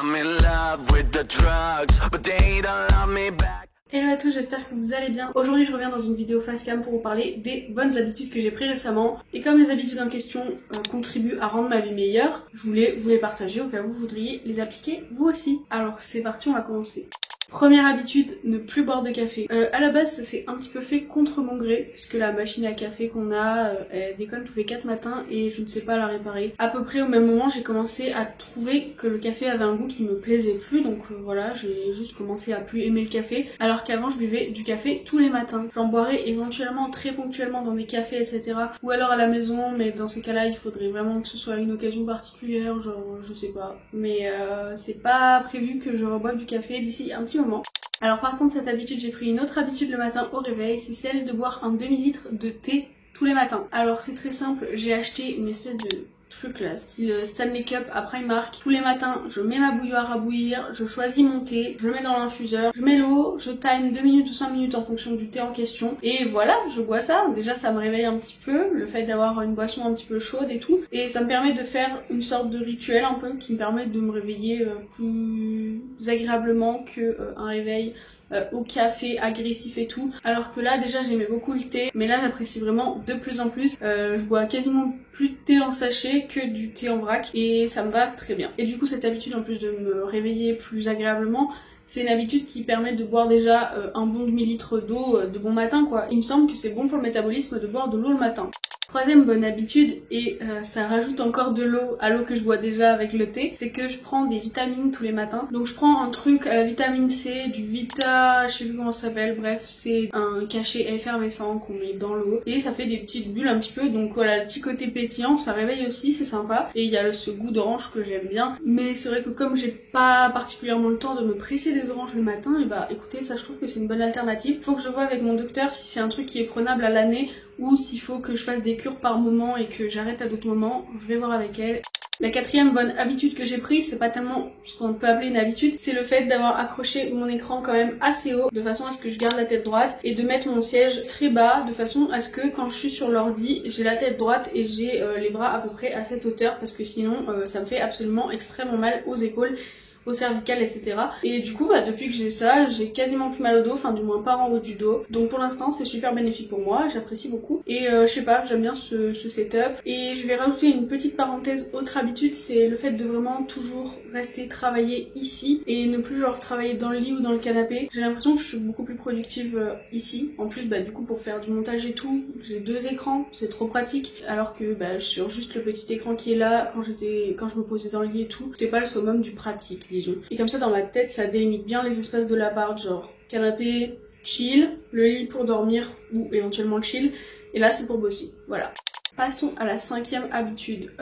I'm in love with the drugs, but they don't love me back. Hello à tous, j'espère que vous allez bien. Aujourd'hui je reviens dans une vidéo face cam pour vous parler des bonnes habitudes que j'ai prises récemment. Et comme les habitudes en question contribuent à rendre ma vie meilleure, je voulais vous les partager au cas où vous voudriez les appliquer vous aussi. Alors c'est parti, on va commencer. Première habitude, ne plus boire de café. À la base, ça s'est un petit peu fait contre mon gré, puisque la machine à café qu'on a, elle déconne tous les 4 matins et je ne sais pas la réparer. À peu près au même moment, j'ai commencé à trouver que le café avait un goût qui me plaisait plus, donc voilà, j'ai juste commencé à plus aimer le café, alors qu'avant je buvais du café tous les matins. J'en boirais éventuellement très ponctuellement dans des cafés, etc. Ou alors à la maison, mais dans ces cas-là, il faudrait vraiment que ce soit une occasion particulière, genre je sais pas. Mais c'est pas prévu que je reboive du café d'ici un petit moment. Alors partant de cette habitude, j'ai pris une autre habitude le matin au réveil, c'est celle de boire un demi-litre de thé tous les matins. Alors c'est très simple, j'ai acheté une espèce de truc là, style Stanley Cup à Primark. Tous les matins, je mets ma bouilloire à bouillir, je choisis mon thé, je le mets dans l'infuseur, je mets l'eau, je time 2 minutes ou 5 minutes en fonction du thé en question. Et voilà, je bois ça. Déjà ça me réveille un petit peu, le fait d'avoir une boisson un petit peu chaude et tout. Et ça me permet de faire une sorte de rituel un peu qui me permet de me réveiller plus agréablement que un réveil au café agressif et tout, alors que là déjà j'aimais beaucoup le thé, mais là j'apprécie vraiment de plus en plus. Je bois quasiment plus de thé en sachet que du thé en vrac et ça me va très bien. Et du coup cette habitude, en plus de me réveiller plus agréablement, c'est une habitude qui permet de boire déjà un bon demi-litre d'eau de bon matin quoi. Il me semble que c'est bon pour le métabolisme de boire de l'eau le matin. Troisième bonne habitude, et ça rajoute encore de l'eau à l'eau que je bois déjà avec le thé, c'est que je prends des vitamines tous les matins. Donc je prends un truc à la vitamine C, du Vita, je sais plus comment ça s'appelle, bref, c'est un cachet effervescent qu'on met dans l'eau et ça fait des petites bulles un petit peu, donc voilà, le petit côté pétillant, ça réveille aussi, c'est sympa. Et il y a ce goût d'orange que j'aime bien, mais c'est vrai que comme j'ai pas particulièrement le temps de me presser des oranges le matin, et bah écoutez, ça je trouve que c'est une bonne alternative. Faut que je vois avec mon docteur si c'est un truc qui est prenable à l'année ou s'il faut que je fasse des cures par moment et que j'arrête à d'autres moments, je vais voir avec elle. La quatrième bonne habitude que j'ai prise, c'est pas tellement ce qu'on peut appeler une habitude, c'est le fait d'avoir accroché mon écran quand même assez haut, de façon à ce que je garde la tête droite, et de mettre mon siège très bas, de façon à ce que quand je suis sur l'ordi, j'ai la tête droite et j'ai les bras à peu près à cette hauteur, parce que sinon ça me fait absolument extrêmement mal aux épaules, au cervical, etc. Et du coup, depuis que j'ai ça, j'ai quasiment plus mal au dos, enfin du moins pas en haut du dos. Donc pour l'instant, c'est super bénéfique pour moi, j'apprécie beaucoup. Et je sais pas, j'aime bien ce setup. Et je vais rajouter une petite parenthèse, autre habitude, c'est le fait de vraiment toujours rester travailler ici et ne plus genre travailler dans le lit ou dans le canapé. J'ai l'impression que je suis beaucoup plus productive ici. En plus, du coup, pour faire du montage et tout, j'ai 2 écrans, c'est trop pratique. Alors que sur juste le petit écran qui est là, quand je me posais dans le lit et tout, c'était pas le summum du pratique. Et comme ça dans ma tête ça délimite bien les espaces de l'appart, genre canapé, chill, le lit pour dormir ou éventuellement chill, et là c'est pour bosser, voilà. Passons à la 5e habitude.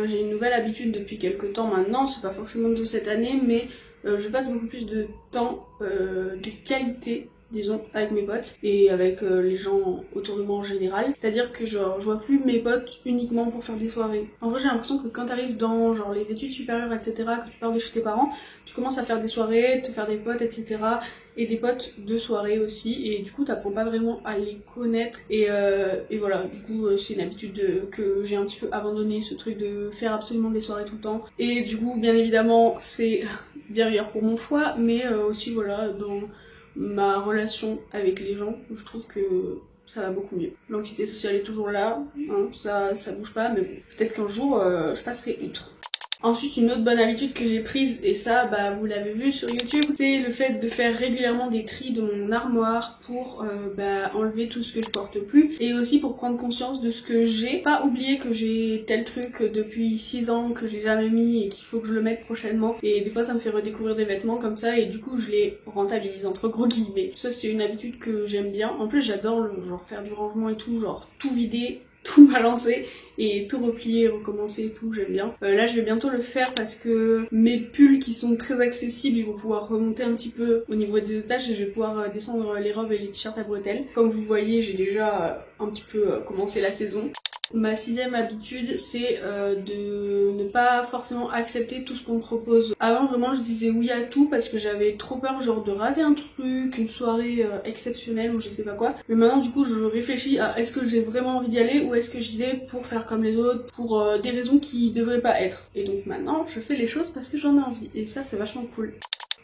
J'ai une nouvelle habitude depuis quelques temps maintenant, c'est pas forcément de cette année, mais je passe beaucoup plus de temps de qualité, disons, avec mes potes et avec les gens autour de moi en général. C'est-à-dire que genre je vois plus mes potes uniquement pour faire des soirées. En vrai j'ai l'impression que quand t'arrives dans genre les études supérieures, etc., que tu pars de chez tes parents, tu commences à faire des soirées, te faire des potes, etc., et des potes de soirée aussi, et du coup t'apprends pas vraiment à les connaître, et voilà, du coup c'est une habitude que j'ai un petit peu abandonné, ce truc de faire absolument des soirées tout le temps, et du coup bien évidemment c'est bien meilleur pour mon foie, mais aussi voilà, dans ma relation avec les gens, je trouve que ça va beaucoup mieux. L'anxiété sociale est toujours là, hein, ça bouge pas, mais bon, peut-être qu'un jour je passerai outre. Ensuite, une autre bonne habitude que j'ai prise, et ça vous l'avez vu sur YouTube, c'est le fait de faire régulièrement des tris dans mon armoire pour enlever tout ce que je porte plus, et aussi pour prendre conscience de ce que j'ai. Pas oublier que j'ai tel truc depuis 6 ans que j'ai jamais mis et qu'il faut que je le mette prochainement, et des fois ça me fait redécouvrir des vêtements comme ça et du coup je les rentabilise entre gros guillemets. Ça c'est une habitude que j'aime bien. En plus j'adore genre faire du rangement et tout, genre tout vider, tout balancer et tout replier, recommencer et tout, j'aime bien. Là je vais bientôt le faire parce que mes pulls qui sont très accessibles, ils vont pouvoir remonter un petit peu au niveau des étages et je vais pouvoir descendre les robes et les t-shirts à bretelles. Comme vous voyez, j'ai déjà un petit peu commencé la saison. Ma 6e habitude, c'est de ne pas forcément accepter tout ce qu'on me propose. Avant, vraiment, je disais oui à tout parce que j'avais trop peur genre de rater un truc, une soirée exceptionnelle ou je sais pas quoi. Mais maintenant, du coup, je réfléchis à est-ce que j'ai vraiment envie d'y aller ou est-ce que j'y vais pour faire comme les autres, pour des raisons qui devraient pas être. Et donc maintenant, je fais les choses parce que j'en ai envie. Et ça, c'est vachement cool.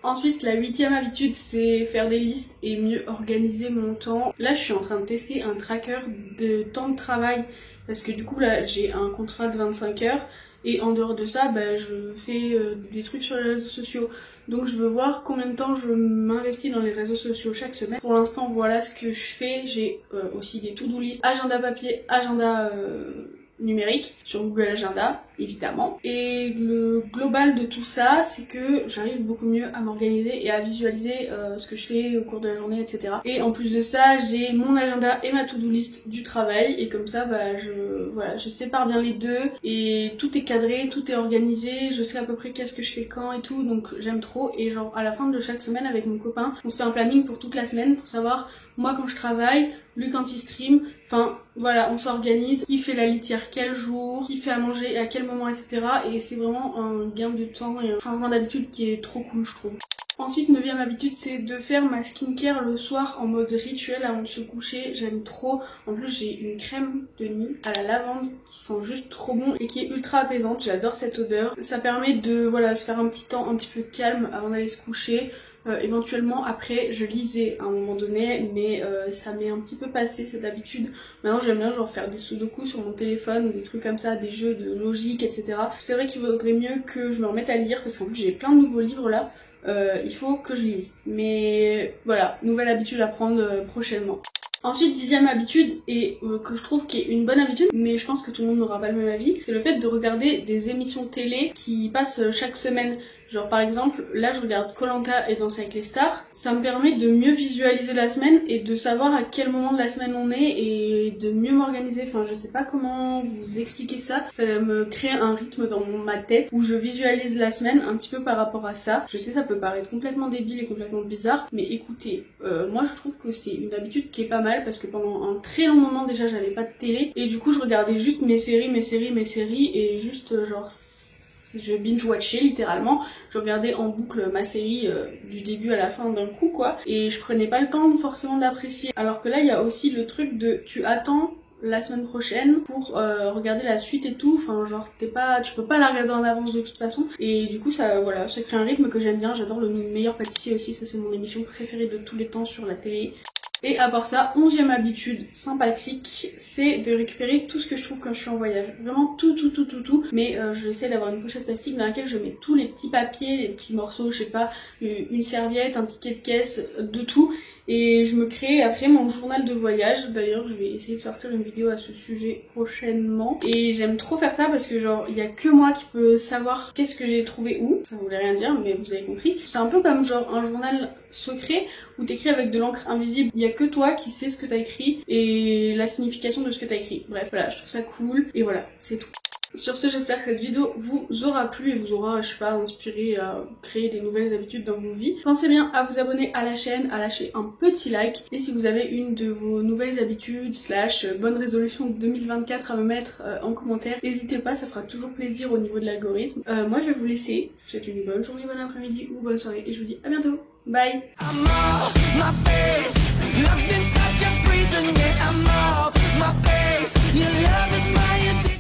Ensuite, la 8e habitude, c'est faire des listes et mieux organiser mon temps. Là, je suis en train de tester un tracker de temps de travail parce que du coup, là, j'ai un contrat de 25 heures et en dehors de ça, je fais des trucs sur les réseaux sociaux. Donc, je veux voir combien de temps je m'investis dans les réseaux sociaux chaque semaine. Pour l'instant, voilà ce que je fais. J'ai aussi des to-do list, agenda papier, agenda numérique sur Google Agenda évidemment, et le global de tout ça c'est que j'arrive beaucoup mieux à m'organiser et à visualiser ce que je fais au cours de la journée, etc. Et en plus de ça, j'ai mon agenda et ma to-do list du travail et comme ça je sépare bien les deux et tout est cadré, tout est organisé, je sais à peu près qu'est-ce que je fais quand et tout, donc j'aime trop. Et genre à la fin de chaque semaine avec mon copain on se fait un planning pour toute la semaine pour savoir moi quand je travaille, lui quand il stream, enfin voilà, on s'organise, qui fait la litière quel jour, qui fait à manger à quel moment, etc. Et c'est vraiment un gain de temps et un changement d'habitude qui est trop cool je trouve. Ensuite, 9e habitude, c'est de faire ma skincare le soir en mode rituel avant de se coucher. J'aime trop. En plus, j'ai une crème de nuit à la lavande qui sent juste trop bon et qui est ultra apaisante. J'adore cette odeur. Ça permet de se faire un petit temps un petit peu calme avant d'aller se coucher. Éventuellement après je lisais à un moment donné mais ça m'est un petit peu passé cette habitude. Maintenant j'aime bien genre faire des sudoku sur mon téléphone ou des trucs comme ça, des jeux de logique, etc. C'est vrai qu'il vaudrait mieux que je me remette à lire parce qu'en plus j'ai plein de nouveaux livres là, il faut que je lise. Mais voilà, nouvelle habitude à prendre prochainement. Ensuite, 10e habitude, et que je trouve qui est une bonne habitude, mais je pense que tout le monde n'aura pas le même avis, c'est le fait de regarder des émissions télé qui passent chaque semaine. Genre par exemple, là je regarde Koh-Lanta et Danser avec les stars. Ça me permet de mieux visualiser la semaine et de savoir à quel moment de la semaine on est et de mieux m'organiser. Enfin je sais pas comment vous expliquer ça. Ça me crée un rythme dans ma tête où je visualise la semaine un petit peu par rapport à ça. Je sais ça peut paraître complètement débile et complètement bizarre, mais écoutez, moi je trouve que c'est une habitude qui est pas mal parce que pendant un très long moment déjà j'avais pas de télé et du coup je regardais juste mes séries et juste genre je binge-watchais littéralement, je regardais en boucle ma série du début à la fin d'un coup quoi, et je prenais pas le temps forcément d'apprécier. Alors que là il y a aussi le truc de tu attends la semaine prochaine pour regarder la suite et tout, enfin genre tu peux pas la regarder en avance de toute façon, et du coup ça crée un rythme que j'aime bien. J'adore Le Meilleur Pâtissier aussi, ça c'est mon émission préférée de tous les temps sur la télé. Et à part ça, 11e habitude sympathique, c'est de récupérer tout ce que je trouve quand je suis en voyage. Vraiment tout. Mais j'essaie d'avoir une pochette plastique dans laquelle je mets tous les petits papiers, les petits morceaux, je sais pas, une serviette, un ticket de caisse, de tout. Et je me crée après mon journal de voyage. D'ailleurs, je vais essayer de sortir une vidéo à ce sujet prochainement. Et j'aime trop faire ça parce que genre, il y a que moi qui peux savoir qu'est-ce que j'ai trouvé où. Ça voulait rien dire, mais vous avez compris. C'est un peu comme genre un journal secret où t'écris avec de l'encre invisible. Il y a que toi qui sais ce que t'as écrit et la signification de ce que t'as écrit. Bref, voilà, je trouve ça cool. Et voilà, c'est tout. Sur ce, j'espère que cette vidéo vous aura plu et vous aura, je sais pas, inspiré à créer des nouvelles habitudes dans vos vies. Pensez bien à vous abonner à la chaîne, à lâcher un petit like. Et si vous avez une de vos nouvelles habitudes / bonne résolution 2024 à me mettre en commentaire, n'hésitez pas, ça fera toujours plaisir au niveau de l'algorithme. Moi je vais vous laisser, je vous souhaite une bonne journée, bon après-midi ou bonne soirée et je vous dis à bientôt. Bye. I'm off my face, locked in such a prison, yeah, I'm off my face. Your love is my addiction.